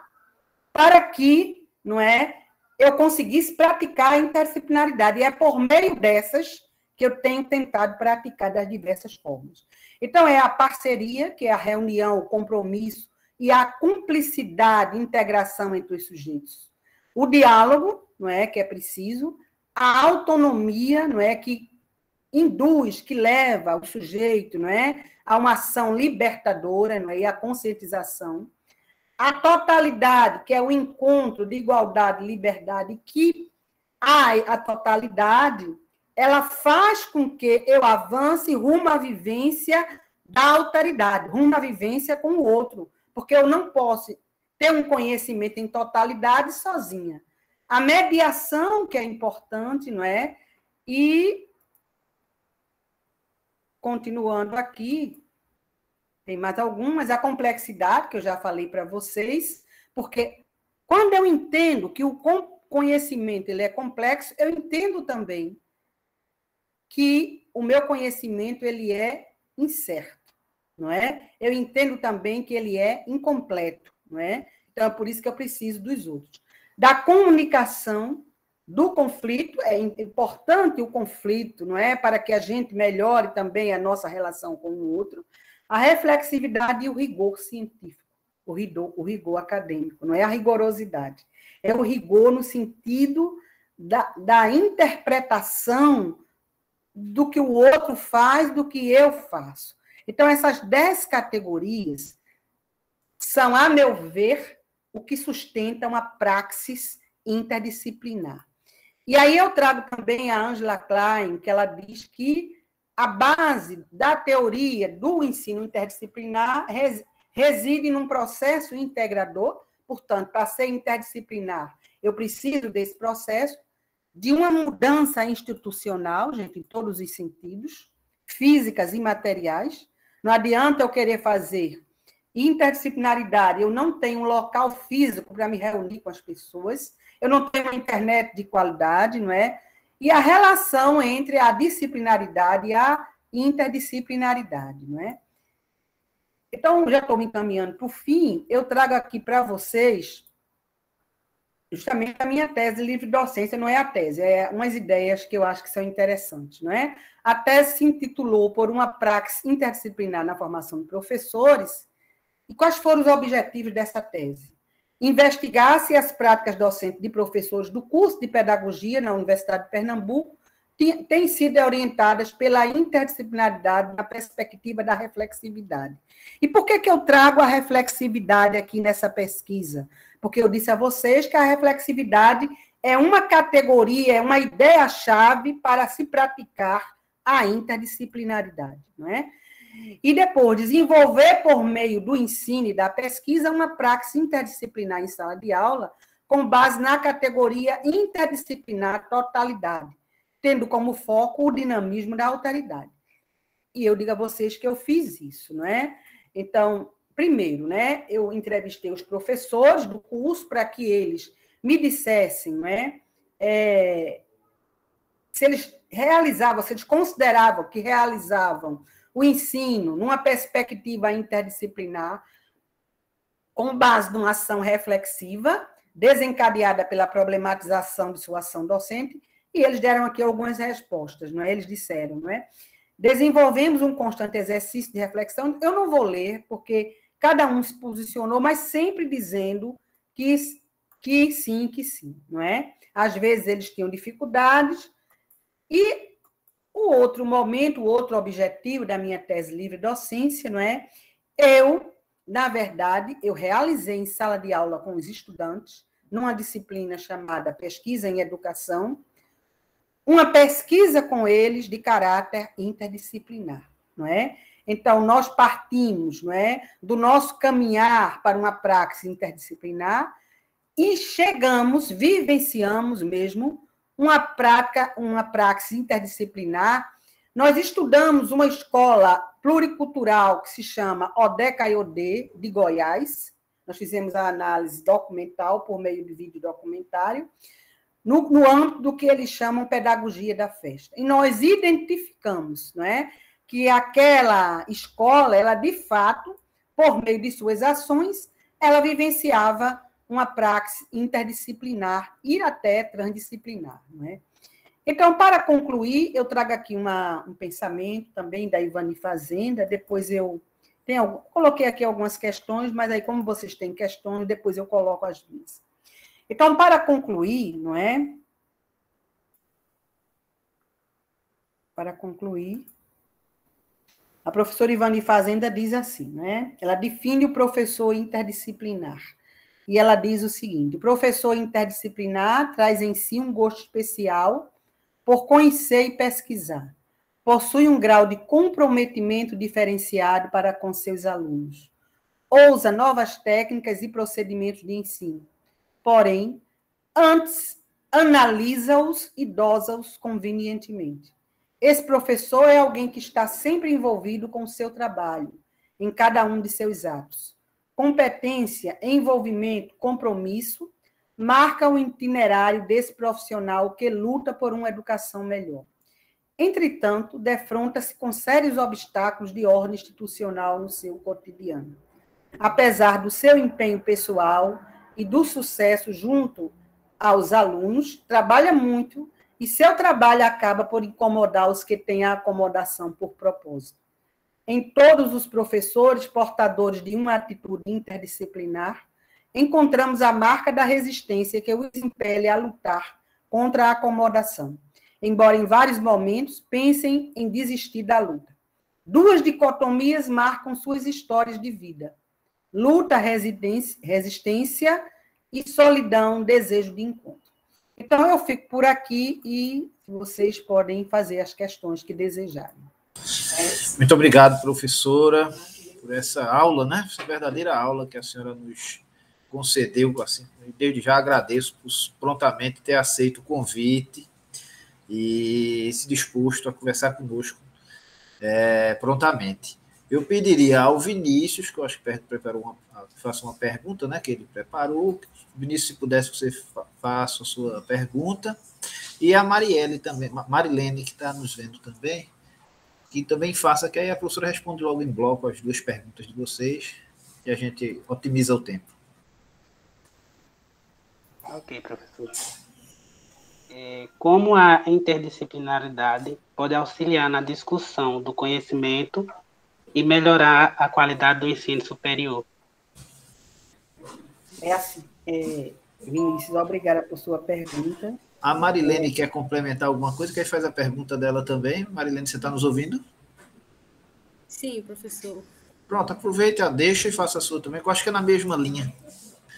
para que, não é, eu conseguisse praticar a interdisciplinaridade. E é por meio dessas que eu tenho tentado praticar das diversas formas. Então, é a parceria, que é a reunião, o compromisso e a cumplicidade, integração entre os sujeitos. O diálogo, não é, que é preciso, a autonomia, não é, que induz, que leva o sujeito, não é, a uma ação libertadora, não é, e a conscientização. A totalidade, que é o encontro de igualdade e liberdade, que a totalidade, ela faz com que eu avance rumo à vivência da alteridade, rumo à vivência com o outro, porque eu não posso ter um conhecimento em totalidade sozinha. A mediação, que é importante, não é? E, continuando aqui, tem mais algumas, a complexidade, que eu já falei para vocês, porque quando eu entendo que o conhecimento ele é complexo, eu entendo também que o meu conhecimento ele é incerto, não é? Eu entendo também que ele é incompleto, não é? Então, é por isso que eu preciso dos outros. Da comunicação, do conflito, é importante o conflito, não é? Para que a gente melhore também a nossa relação com o outro. A reflexividade e o rigor científico, o rigor acadêmico, não é a rigorosidade. É o rigor no sentido da interpretação do que o outro faz, do que eu faço. Então, essas 10 categorias são, a meu ver, o que sustenta uma praxis interdisciplinar. E aí eu trago também a Angela Klein, que ela diz que a base da teoria do ensino interdisciplinar reside num processo integrador. Portanto, para ser interdisciplinar, eu preciso desse processo de uma mudança institucional, gente, em todos os sentidos, físicas e materiais. Não adianta eu querer fazer interdisciplinaridade, eu não tenho um local físico para me reunir com as pessoas, eu não tenho uma internet de qualidade, não é? E a relação entre a disciplinaridade e a interdisciplinaridade, não é? Então, já estou me encaminhando para o fim, eu trago aqui para vocês justamente a minha tese de livre docência, não é a tese, é umas ideias que eu acho que são interessantes, não é? A tese se intitulou Por uma praxis interdisciplinar na formação de professores. E quais foram os objetivos dessa tese? Investigar se as práticas docentes de professores do curso de pedagogia na Universidade de Pernambuco têm sido orientadas pela interdisciplinaridade na perspectiva da reflexividade. E por que eu trago a reflexividade aqui nessa pesquisa? Porque eu disse a vocês que a reflexividade é uma categoria, é uma ideia-chave para se praticar a interdisciplinaridade, não é? E depois, desenvolver por meio do ensino e da pesquisa uma praxis interdisciplinar em sala de aula com base na categoria interdisciplinar totalidade, tendo como foco o dinamismo da alteridade. E eu digo a vocês que eu fiz isso, não é? Então, primeiro, né, eu entrevistei os professores do curso para que eles me dissessem, não é, se eles realizavam, se eles consideravam que realizavam o ensino numa perspectiva interdisciplinar, com base numa ação reflexiva, desencadeada pela problematização de sua ação docente, e eles deram aqui algumas respostas, não é? Eles disseram, não é? Desenvolvemos um constante exercício de reflexão. Eu não vou ler, porque cada um se posicionou, mas sempre dizendo que sim, não é? Às vezes eles tinham dificuldades, e o outro momento, o outro objetivo da minha tese livre docência, não é? Na verdade, eu realizei em sala de aula com os estudantes, numa disciplina chamada Pesquisa em Educação, uma pesquisa com eles de caráter interdisciplinar, não é? Então, nós partimos, não é, do nosso caminhar para uma praxis interdisciplinar e vivenciamos mesmo uma praxis interdisciplinar. Nós estudamos uma escola pluricultural que se chama ODECA-IOD, de Goiás. Nós fizemos a análise documental por meio de vídeo documentário, no âmbito do que eles chamam pedagogia da festa. E nós identificamos, não é, que aquela escola, ela de fato, por meio de suas ações, ela vivenciava uma praxis interdisciplinar e até transdisciplinar, não é? Então, para concluir, eu trago aqui um pensamento também da Ivani Fazenda, depois coloquei aqui algumas questões, mas aí, como vocês têm questões, depois eu coloco as minhas. Então, para concluir, não é? Para concluir, a professora Ivani Fazenda diz assim, né? Ela define o professor interdisciplinar. e ela diz o seguinte: o professor interdisciplinar traz em si um gosto especial por conhecer e pesquisar. Possui um grau de comprometimento diferenciado para com seus alunos. Ousa novas técnicas e procedimentos de ensino. Porém, antes, analisa-os e dosa-os convenientemente. Esse professor é alguém que está sempre envolvido com o seu trabalho, em cada um de seus atos. Competência, envolvimento, compromisso marcam o itinerário desse profissional que luta por uma educação melhor. Entretanto, defronta-se com sérios obstáculos de ordem institucional no seu cotidiano. Apesar do seu empenho pessoal e do sucesso junto aos alunos, trabalha muito e seu trabalho acaba por incomodar os que têm a acomodação por propósito. Em todos os professores portadores de uma atitude interdisciplinar, encontramos a marca da resistência que os impele a lutar contra a acomodação, embora em vários momentos pensem em desistir da luta. Duas dicotomias marcam suas histórias de vida: luta, resistência e solidão, desejo de encontro. Então, eu fico por aqui e vocês podem fazer as questões que desejarem. Muito obrigado, professora, por essa aula, né? Essa verdadeira aula que a senhora nos concedeu. Assim, desde já agradeço por prontamente ter aceito o convite e se disposto a conversar conosco prontamente. Eu pediria ao Vinícius, que eu acho que preparou faça uma pergunta, né, que ele preparou. Vinícius, se pudesse, você faça a sua pergunta. E a Marielle também, Marilene, que está nos vendo também, que também faça, que aí a professora responde logo em bloco as duas perguntas de vocês e a gente otimiza o tempo. Ok, professor. Como a interdisciplinaridade pode auxiliar na discussão do conhecimento e melhorar a qualidade do ensino superior? É assim, Vinícius, obrigada por sua pergunta. A Marilene quer complementar alguma coisa? Quer fazer a pergunta dela também? Marilene, você está nos ouvindo? Sim, professor. Pronto, aproveita, deixa e faça a sua também, que eu acho que é na mesma linha.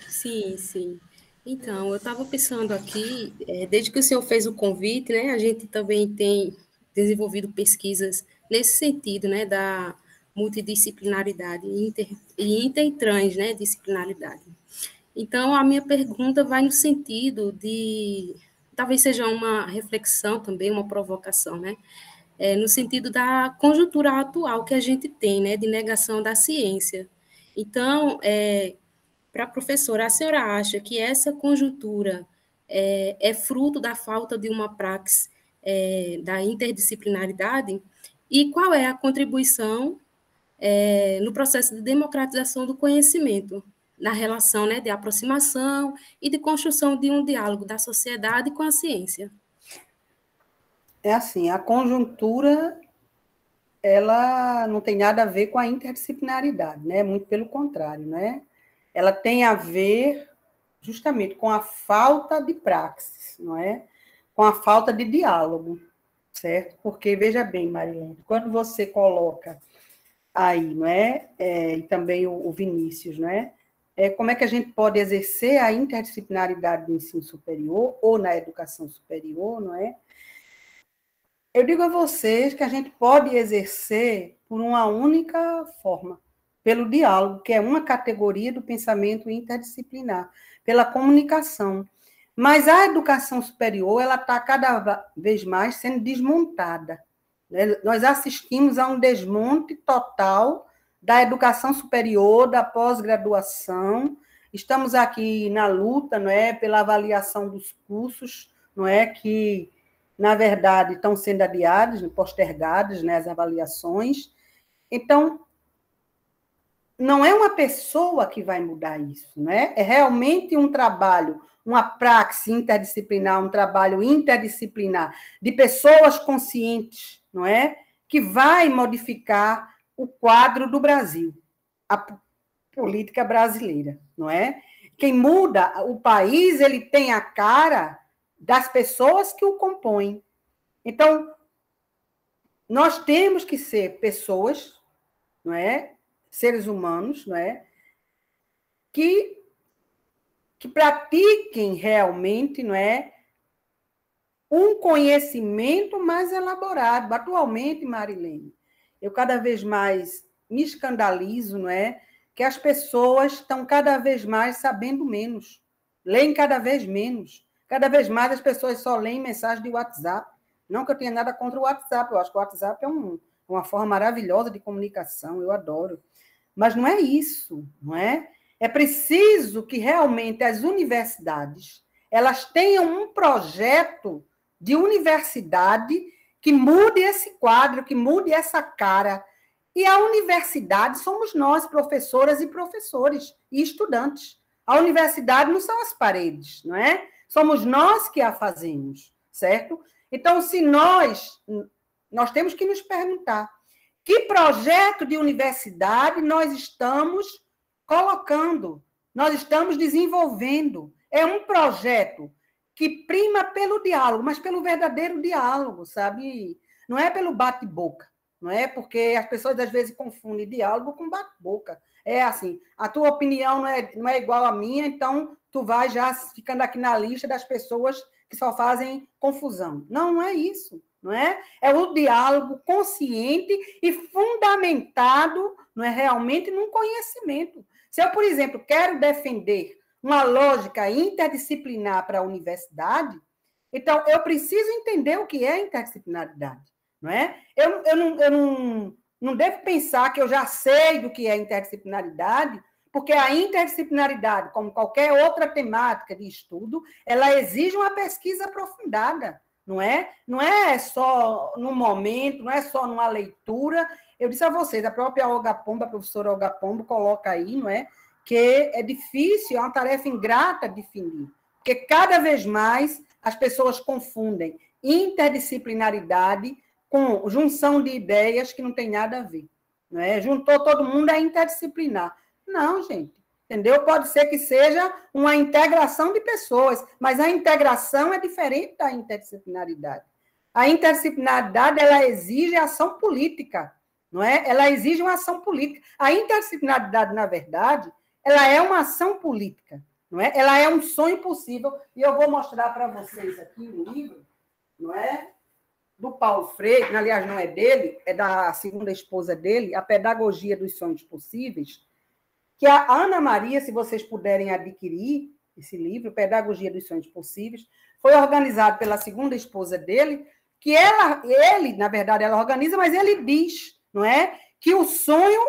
Sim, sim. Então, eu estava pensando aqui, desde que o senhor fez o convite, né, a gente também tem desenvolvido pesquisas nesse sentido, né, da multidisciplinaridade e inter e trans, né, disciplinaridade. Então, a minha pergunta vai no sentido de, talvez seja uma reflexão também, uma provocação, né, no sentido da conjuntura atual que a gente tem, né, de negação da ciência. Então, para a professora, a senhora acha que essa conjuntura é fruto da falta de uma praxis da interdisciplinaridade? E qual é a contribuição no processo de democratização do conhecimento, na relação, né, de aproximação e de construção de um diálogo da sociedade com a ciência? É assim, a conjuntura, ela não tem nada a ver com a interdisciplinaridade, né? Muito pelo contrário, né? Ela tem a ver justamente com a falta de praxis, não é? Com a falta de diálogo, certo? Porque, veja bem, Marilene, quando você coloca aí, não é? E também o Vinícius, não é? Como é que a gente pode exercer a interdisciplinaridade do ensino superior ou na educação superior, não é? Eu digo a vocês que a gente pode exercer por uma única forma, pelo diálogo, que é uma categoria do pensamento interdisciplinar, pela comunicação. Mas a educação superior, ela está cada vez mais sendo desmontada. Nós assistimos a um desmonte total da educação superior, da pós-graduação. Estamos aqui na luta, não é, pela avaliação dos cursos, não é, que, na verdade, estão sendo adiados, postergados, né, as avaliações. Então, não é uma pessoa que vai mudar isso, né? É realmente um trabalho, uma praxis interdisciplinar, um trabalho interdisciplinar de pessoas conscientes, não é? Que vai modificar o quadro do Brasil, a política brasileira, não é? Quem muda o país, ele tem a cara das pessoas que o compõem. Então, nós temos que ser pessoas, não é? Seres humanos, não é? Que que pratiquem realmente, não é, um conhecimento mais elaborado. Atualmente, Marilene, eu cada vez mais me escandalizo, não é, que as pessoas estão cada vez mais sabendo menos, leem cada vez menos. Cada vez mais as pessoas só leem mensagem de WhatsApp. Não que eu tenha nada contra o WhatsApp, eu acho que o WhatsApp é uma forma maravilhosa de comunicação, eu adoro. Mas não é isso, não é? É preciso que realmente as universidades elas tenham um projeto de universidade que mude esse quadro, que mude essa cara. E a universidade somos nós, professoras e professores, e estudantes. A universidade não são as paredes, não é? Somos nós que a fazemos, certo? Então, se nós temos que nos perguntar que projeto de universidade nós estamos colocando, nós estamos desenvolvendo. É um projeto que prima pelo diálogo, mas pelo verdadeiro diálogo, sabe? Não é pelo bate-boca, não é? Porque as pessoas às vezes confundem diálogo com bate-boca. É assim, a tua opinião não é igual à minha, então tu vai já ficando aqui na lista das pessoas que só fazem confusão. Não, não é isso, não é? É o diálogo consciente e fundamentado, não é, realmente num conhecimento. Se eu, por exemplo, quero defender uma lógica interdisciplinar para a universidade, então eu preciso entender o que é interdisciplinaridade, não é? Eu não devo pensar que eu já sei do que é interdisciplinaridade, porque a interdisciplinaridade, como qualquer outra temática de estudo, ela exige uma pesquisa aprofundada, não é? Não é só no momento, não é só numa leitura. Eu disse a vocês, a própria Olga Pombo, a professora Olga Pombo, coloca aí, não é? Que é difícil, é uma tarefa ingrata definir, porque cada vez mais as pessoas confundem interdisciplinaridade com junção de ideias que não tem nada a ver. Não é? Juntou todo mundo, é interdisciplinar. Não, gente, entendeu? Pode ser que seja uma integração de pessoas, mas a integração é diferente da interdisciplinaridade. A interdisciplinaridade, ela exige ação política, não é? Ela exige uma ação política. A interdisciplinaridade, na verdade, ela é uma ação política, não é? Ela é um sonho possível, e eu vou mostrar para vocês aqui o livro, não é? Do Paulo Freire, aliás, não é dele, é da segunda esposa dele, A Pedagogia dos Sonhos Possíveis, que a Ana Maria, se vocês puderem adquirir esse livro, Pedagogia dos Sonhos Possíveis, foi organizado pela segunda esposa dele, que ele, na verdade, ela organiza, mas ele diz, não é? Que o sonho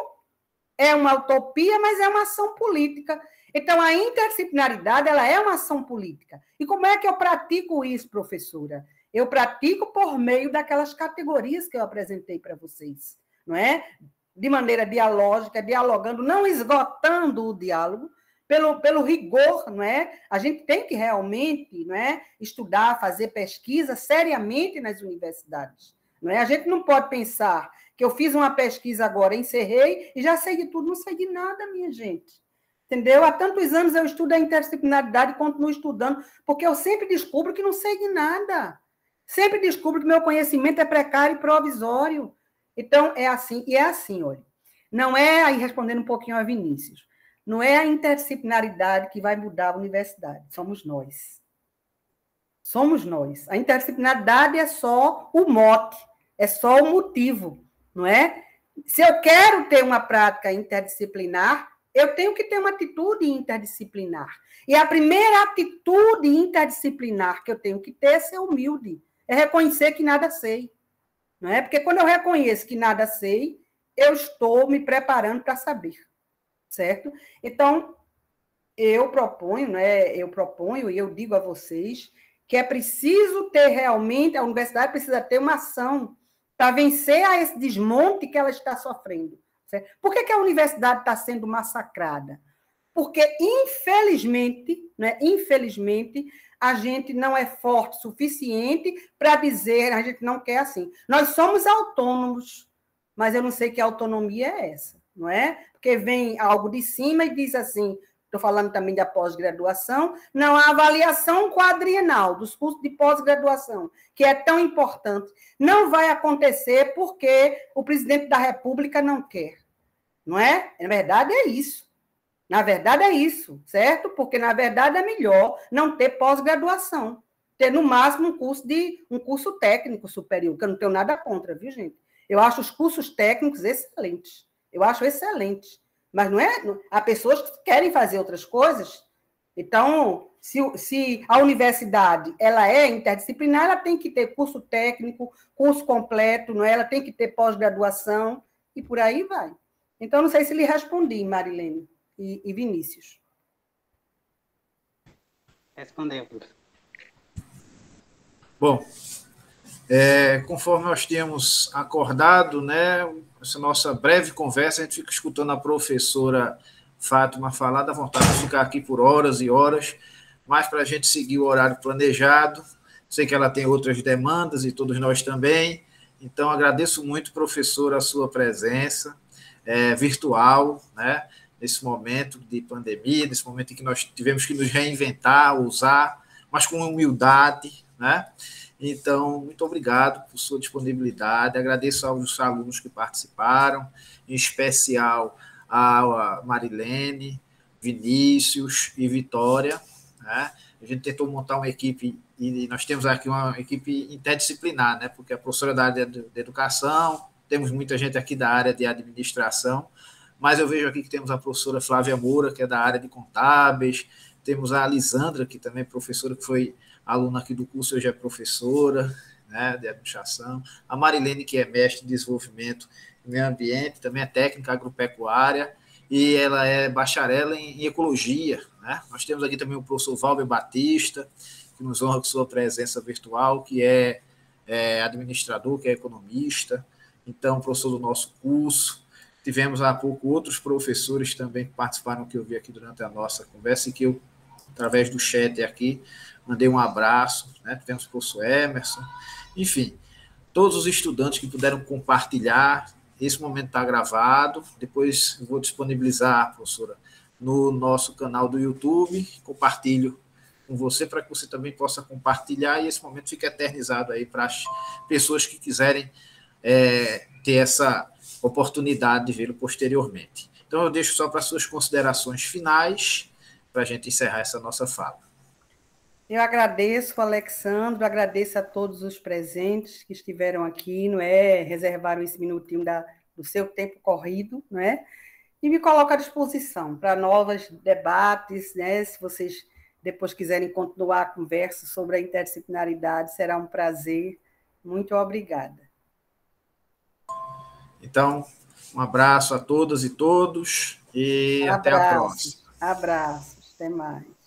é uma utopia, mas é uma ação política. Então, a interdisciplinaridade, ela é uma ação política. E como é que eu pratico isso, professora? Eu pratico por meio daquelas categorias que eu apresentei para vocês, não é? De maneira dialógica, dialogando, não esgotando o diálogo, pelo rigor, não é? A gente tem que realmente, não é, estudar, fazer pesquisa seriamente nas universidades, não é? A gente não pode pensar que eu fiz uma pesquisa agora, encerrei e já sei de tudo, não sei de nada, minha gente. Entendeu? Há tantos anos eu estudo a interdisciplinaridade e continuo estudando, porque eu sempre descubro que não sei de nada. Sempre descubro que meu conhecimento é precário e provisório. Então, é assim, e é assim, olha. Não é, aí respondendo um pouquinho a Vinícius, não é a interdisciplinaridade que vai mudar a universidade, somos nós. Somos nós. A interdisciplinaridade é só o mote, é só o motivo, não é? Se eu quero ter uma prática interdisciplinar, eu tenho que ter uma atitude interdisciplinar. E a primeira atitude interdisciplinar que eu tenho que ter é ser humilde, é reconhecer que nada sei. Não é? Porque quando eu reconheço que nada sei, eu estou me preparando para saber, certo? Então, eu proponho, né? Eu proponho e eu digo a vocês que é preciso ter realmente, a universidade precisa ter uma ação para vencer a esse desmonte que ela está sofrendo. Certo? Por que a universidade está sendo massacrada? Porque, infelizmente, né, infelizmente, a gente não é forte o suficiente para dizer, a gente não quer assim. Nós somos autônomos, mas eu não sei que autonomia é essa, não é? Porque vem algo de cima e diz assim, estou falando também da pós-graduação, não, a avaliação quadrienal dos cursos de pós-graduação, que é tão importante, não vai acontecer porque o presidente da República não quer, não é? Na verdade, é isso. Na verdade, é isso, certo? Porque, na verdade, é melhor não ter pós-graduação, ter, no máximo, um curso técnico superior, que eu não tenho nada contra, viu, gente? Eu acho os cursos técnicos excelentes. Eu acho excelentes. Mas não é... Há pessoas que querem fazer outras coisas. Então, se a universidade ela é interdisciplinar, ela tem que ter curso técnico, curso completo, não é? Ela tem que ter pós-graduação, e por aí vai. Então, não sei se lhe respondi, Marilene e Vinícius. Respondeu, professor. Bom, conforme nós tínhamos acordado, né, essa nossa breve conversa, a gente fica escutando a professora Fátima falar, dá vontade de ficar aqui por horas e horas, mas para a gente seguir o horário planejado, sei que ela tem outras demandas e todos nós também, então agradeço muito, professora, a sua presença virtual, né, nesse momento de pandemia, nesse momento em que nós tivemos que nos reinventar, usar, mas com humildade, né? Então, muito obrigado por sua disponibilidade, agradeço aos alunos que participaram, em especial a Marilene, Vinícius e Vitória, né? A gente tentou montar uma equipe, e nós temos aqui uma equipe interdisciplinar, né? Porque a professora da área de educação, temos muita gente aqui da área de administração, mas eu vejo aqui que temos a professora Flávia Moura, que é da área de contábeis, temos a Alisandra, que também é professora, que foi aluna aqui do curso, hoje é professora, né, de administração, a Marilene, que é mestre em desenvolvimento e meio ambiente, também é técnica agropecuária, e ela é bacharel em ecologia, né? Nós temos aqui também o professor Valber Batista, que nos honra com sua presença virtual, que é administrador, que é economista, então, professor do nosso curso. Tivemos há pouco outros professores também que participaram, que eu vi aqui durante a nossa conversa, e que eu, através do chat aqui, mandei um abraço, né? Tivemos o professor Emerson, enfim, todos os estudantes que puderam compartilhar. Esse momento está gravado, depois eu vou disponibilizar, professora, no nosso canal do YouTube, compartilho com você, para que você também possa compartilhar, e esse momento fica eternizado aí para as pessoas que quiserem ter essa oportunidade de vê-lo posteriormente. Então, eu deixo só para suas considerações finais, para a gente encerrar essa nossa fala. Eu agradeço, Alexandre, agradeço a todos os presentes que estiveram aqui, não é? Reservaram esse minutinho do seu tempo corrido, não é? E me coloco à disposição para novos debates, né? Se vocês depois quiserem continuar a conversa sobre a interdisciplinaridade, será um prazer. Muito obrigada. Então, um abraço a todas e todos e até a próxima. Abraços, até mais.